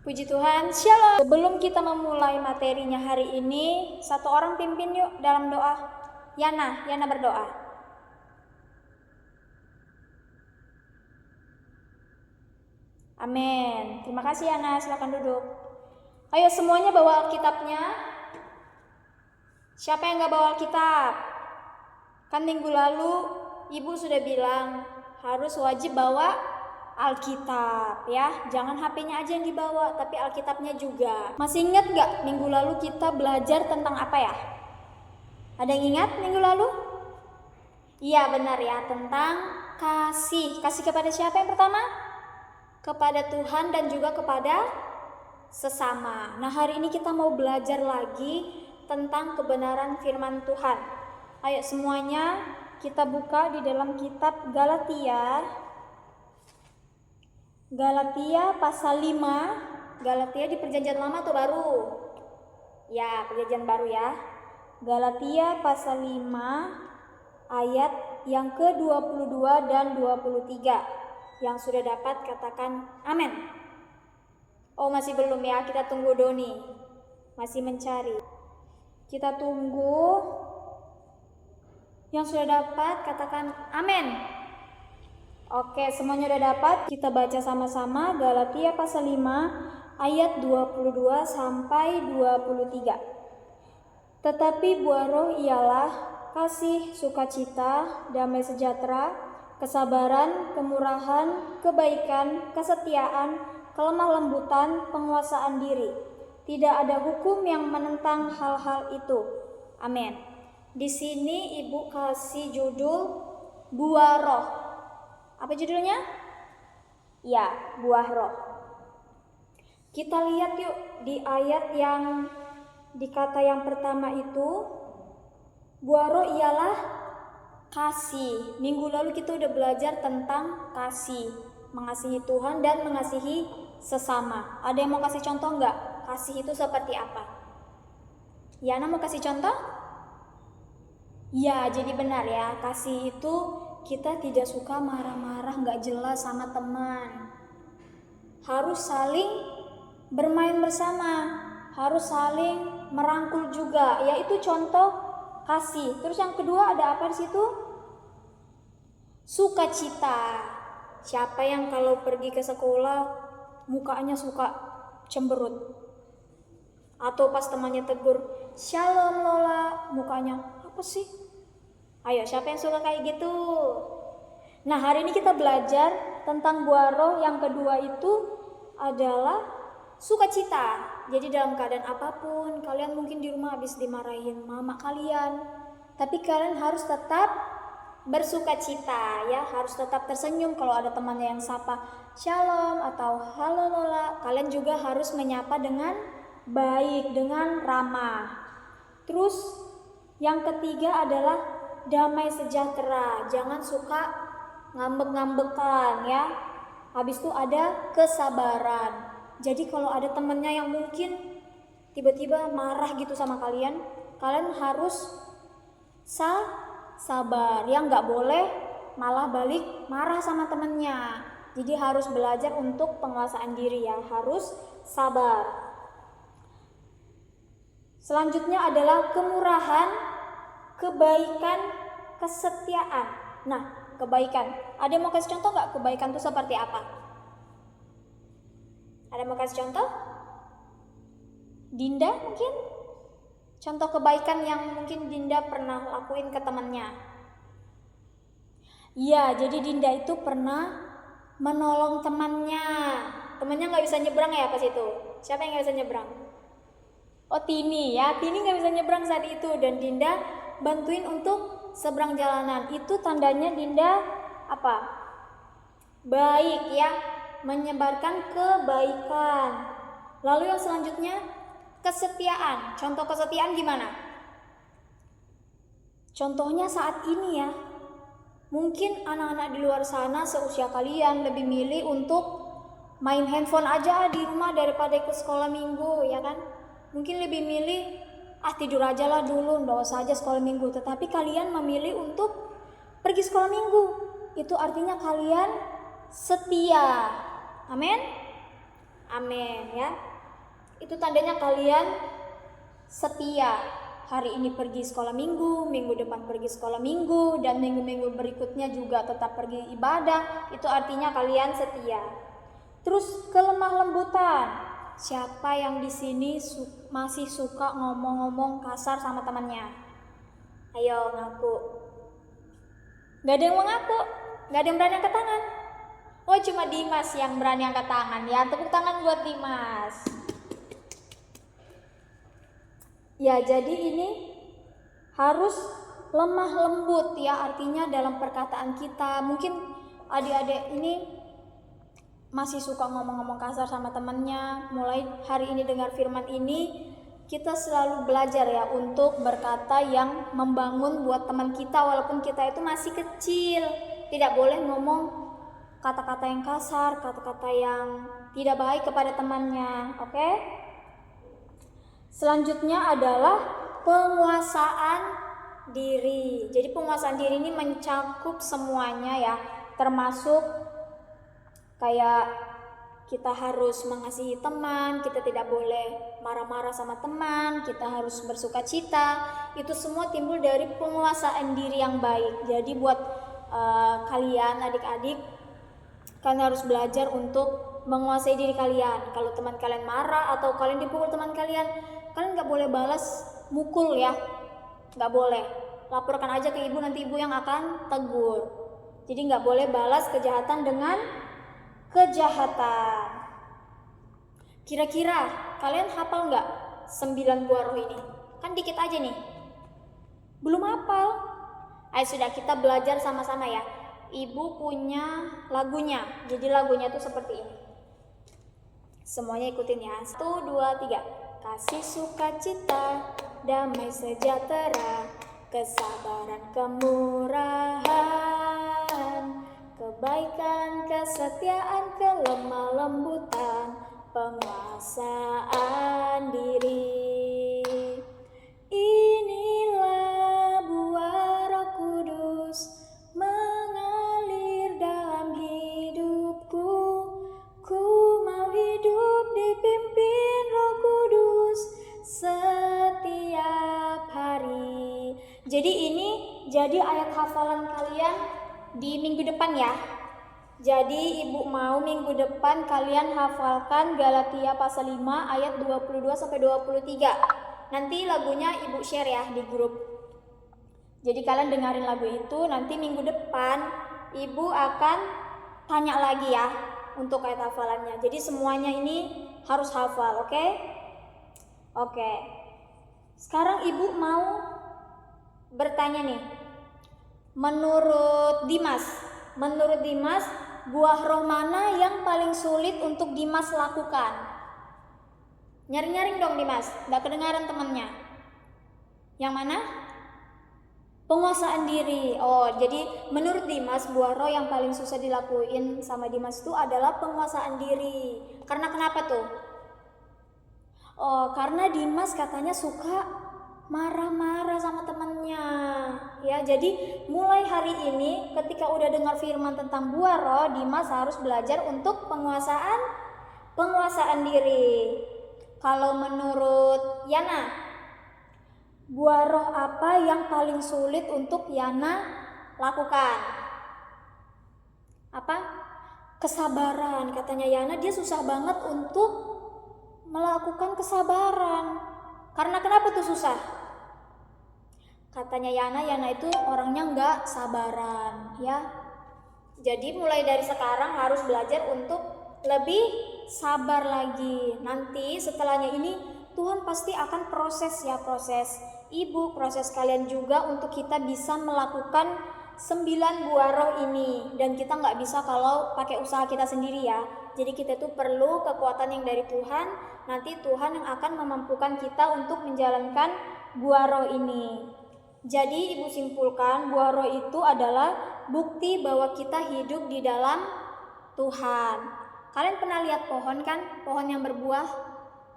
Puji Tuhan, Shalom. Sebelum kita memulai materinya hari ini, satu orang pimpin yuk dalam doa. Yana berdoa. Amin. Terima kasih Yana, silakan duduk. Ayo semuanya bawa Alkitabnya. Siapa yang gak bawa Alkitab? Kan minggu lalu Ibu sudah bilang harus wajib bawa Alkitab ya, jangan HP-nya aja yang dibawa, tapi Alkitabnya juga. Masih ingat gak minggu lalu kita belajar tentang apa ya? Ada yang ingat minggu lalu? Iya benar ya, tentang kasih. Kasih kepada siapa yang pertama? Kepada Tuhan dan juga kepada sesama. Nah hari ini kita mau belajar lagi tentang kebenaran firman Tuhan. Ayo semuanya kita buka di dalam kitab Galatia pasal 5. Galatia di perjanjian lama atau baru? Ya, perjanjian baru ya. Galatia pasal 5 ayat yang ke-22 dan 23. Yang sudah dapat katakan amin. Oh masih belum ya, kita tunggu Doni. Masih mencari. Kita tunggu. Yang sudah dapat katakan amin. Oke, semuanya udah dapat. Kita baca sama-sama Galatia pasal 5 ayat 22 sampai 23. Tetapi buah roh ialah kasih, sukacita, damai sejahtera, kesabaran, kemurahan, kebaikan, kesetiaan, kelemah lembutan, penguasaan diri. Tidak ada hukum yang menentang hal-hal itu. Amin. Di sini Ibu kasih judul buah roh. Apa judulnya? Ya, buah roh. Kita lihat yuk di ayat yang di kata yang pertama itu, buah roh ialah kasih. Minggu lalu kita udah belajar tentang kasih, mengasihi Tuhan dan mengasihi sesama. Ada yang mau kasih contoh nggak? Kasih itu seperti apa? Yana mau kasih contoh? Ya, jadi benar ya, kasih itu kita tidak suka marah-marah gak jelas sama teman. Harus saling bermain bersama, harus saling merangkul juga. Ya itu contoh kasih. Terus yang kedua ada apa di situ? Sukacita. Siapa yang kalau pergi ke sekolah mukanya suka cemberut? Atau pas temannya tegur, "Shalom Lola," mukanya apa sih? Ayo, siapa yang suka kayak gitu? Nah, hari ini kita belajar tentang buah roh yang kedua itu adalah sukacita. Jadi dalam keadaan apapun, kalian mungkin di rumah habis dimarahin mama kalian, tapi kalian harus tetap bersukacita ya, harus tetap tersenyum. Kalau ada temannya yang sapa "Shalom" atau "Halo Lola", kalian juga harus menyapa dengan baik, dengan ramah. Terus yang ketiga adalah damai sejahtera. Jangan suka ngambek-ngambekan ya. Habis itu ada kesabaran. Jadi kalau ada temennya yang mungkin tiba-tiba marah gitu sama kalian, kalian harus sabar ya, nggak boleh malah balik marah sama temennya. Jadi harus belajar untuk penguasaan diri ya, harus sabar. Selanjutnya adalah kemurahan, kebaikan, kesetiaan. Nah, kebaikan. Ada yang mau kasih contoh nggak kebaikan itu seperti apa? Ada yang mau kasih contoh? Dinda mungkin? Contoh kebaikan yang mungkin Dinda pernah lakuin ke temannya. Iya, jadi Dinda itu pernah menolong temannya. Temannya nggak bisa nyebrang ya pas itu. Siapa yang nggak bisa nyebrang? Oh Tini ya, Tini nggak bisa nyebrang saat itu dan Dinda bantuin untuk seberang jalanan. Itu tandanya Dinda apa? Baik ya, menyebarkan kebaikan. Lalu yang selanjutnya kesetiaan. Contoh kesetiaan gimana? Contohnya saat ini ya, mungkin anak-anak di luar sana seusia kalian lebih milih untuk main handphone aja di rumah daripada ikut sekolah minggu ya kan. Mungkin lebih milih tidur aja lah dulu, nggak usah aja sekolah minggu. Tetapi kalian memilih untuk pergi sekolah minggu. Itu artinya kalian setia. Amin. Amin ya. Itu tandanya kalian setia. Hari ini pergi sekolah minggu, minggu depan pergi sekolah minggu, dan minggu-minggu berikutnya juga tetap pergi ibadah. Itu artinya kalian setia. Terus kelemah lembutan. Siapa yang di sini masih suka ngomong-ngomong kasar sama temannya? Ayo ngaku. Gak ada yang mau ngaku, gak ada yang berani angkat tangan. Oh, cuma Dimas yang berani angkat tangan ya. Tepuk tangan buat Dimas. Ya, jadi ini harus lemah lembut ya, artinya dalam perkataan kita. Mungkin adik-adik ini masih suka ngomong-ngomong kasar sama temannya. Mulai hari ini dengar firman ini, kita selalu belajar ya untuk berkata yang membangun buat teman kita walaupun kita itu masih kecil. Tidak boleh ngomong kata-kata yang kasar, kata-kata yang tidak baik kepada temannya. Oke? Selanjutnya adalah penguasaan diri. Jadi penguasaan diri ini mencakup semuanya ya, termasuk kayak kita harus mengasihi teman, kita tidak boleh marah-marah sama teman, kita harus bersuka cita. Itu semua timbul dari penguasaan diri yang baik. Jadi buat kalian adik-adik, kalian harus belajar untuk menguasai diri kalian. Kalau teman kalian marah atau kalian dipukul teman kalian nggak boleh balas mukul ya, nggak boleh. Laporkan aja ke ibu, nanti ibu yang akan tegur. Jadi nggak boleh balas kejahatan dengan kejahatan. Kira-kira kalian hafal nggak 9 buah roh ini? Kan dikit aja nih. Belum hafal? Ayo sudah, kita belajar sama-sama ya. Ibu punya lagunya. Jadi lagunya tuh seperti ini. Semuanya ikutin ya. 1, 2, 3. Kasih sukacita, damai sejahtera, kesabaran, kemurahan, kebaikan, kesetiaan, kelemah lembutan, penguasaan diri. Inilah buah Roh Kudus mengalir dalam hidupku. Ku mau hidup dipimpin Roh Kudus setiap hari. Jadi ini jadi ayat hafalan kalian di minggu depan ya. Jadi ibu mau minggu depan kalian hafalkan Galatia pasal 5 ayat 22 sampai 23. Nanti lagunya ibu share ya di grup. Jadi kalian dengerin lagu itu, nanti minggu depan ibu akan tanya lagi ya untuk ayat hafalannya. Jadi semuanya ini harus hafal, oke? Oke. Sekarang ibu mau bertanya nih. Menurut Dimas, buah roh mana yang paling sulit untuk Dimas lakukan? Nyaring-nyaring dong Dimas, gak kedengaran temennya. Yang mana? Penguasaan diri. Oh, jadi menurut Dimas buah roh yang paling susah dilakuin sama Dimas itu adalah penguasaan diri. Karena kenapa tuh? Oh, karena Dimas katanya suka marah-marah sama temannya. Ya, jadi mulai hari ini ketika udah dengar firman tentang buah roh, Dimas harus belajar untuk penguasaan diri. Kalau menurut Yana, buah roh apa yang paling sulit untuk Yana lakukan? Apa? Kesabaran. Katanya Yana, dia susah banget untuk melakukan kesabaran. Karena kenapa tuh susah? Katanya Yana itu orangnya nggak sabaran ya. Jadi mulai dari sekarang harus belajar untuk lebih sabar lagi. Nanti setelahnya ini Tuhan pasti akan proses ibu, proses kalian juga untuk kita bisa melakukan 9 buah roh ini. Dan kita nggak bisa kalau pakai usaha kita sendiri ya. Jadi kita tuh perlu kekuatan yang dari Tuhan. Nanti Tuhan yang akan memampukan kita untuk menjalankan buah roh ini. Jadi ibu simpulkan, buah roh itu adalah bukti bahwa kita hidup di dalam Tuhan. Kalian pernah lihat pohon kan? Pohon yang berbuah.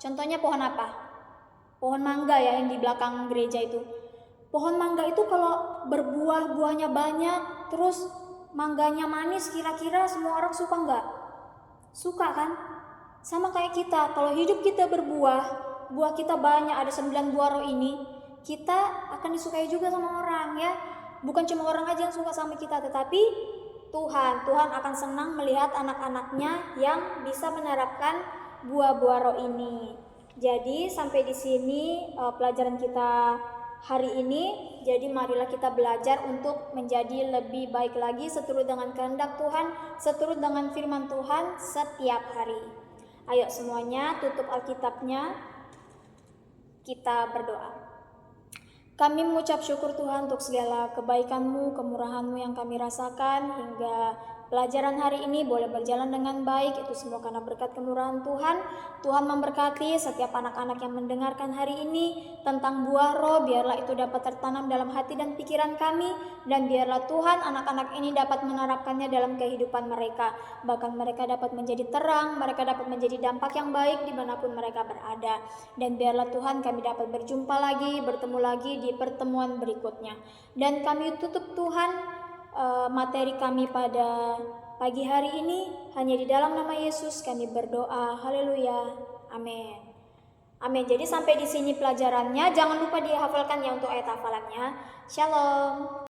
Contohnya pohon apa? Pohon mangga ya yang di belakang gereja itu. Pohon mangga itu kalau berbuah, buahnya banyak, terus mangganya manis, kira-kira semua orang suka nggak? Suka kan? Sama kayak kita, kalau hidup kita berbuah, buah kita banyak, ada 9 buah roh ini, kita akan disukai juga sama orang ya. Bukan cuma orang aja yang suka sama kita, tetapi Tuhan akan senang melihat anak-anaknya yang bisa menerapkan buah-buah roh ini. Jadi sampai di sini pelajaran kita hari ini. Jadi marilah kita belajar untuk menjadi lebih baik lagi seturut dengan kehendak Tuhan, seturut dengan firman Tuhan setiap hari. Ayo semuanya tutup Alkitabnya, kita berdoa. Kami mengucap syukur Tuhan untuk segala kebaikan-Mu, kemurahan-Mu yang kami rasakan hingga pelajaran hari ini boleh berjalan dengan baik. Itu semua karena berkat kemurahan Tuhan. Tuhan memberkati setiap anak-anak yang mendengarkan hari ini tentang buah roh. Biarlah itu dapat tertanam dalam hati dan pikiran kami. Dan biarlah Tuhan anak-anak ini dapat menerapkannya dalam kehidupan mereka. Bahkan mereka dapat menjadi terang, mereka dapat menjadi dampak yang baik dimanapun mereka berada. Dan biarlah Tuhan kami dapat berjumpa lagi, bertemu lagi di pertemuan berikutnya. Dan kami tutup Tuhan materi kami pada pagi hari ini hanya di dalam nama Yesus kami berdoa. Haleluya. Amin. Amin. Jadi sampai di sini pelajarannya. Jangan lupa dihafalkan ya untuk ayat hafalannya. Shalom.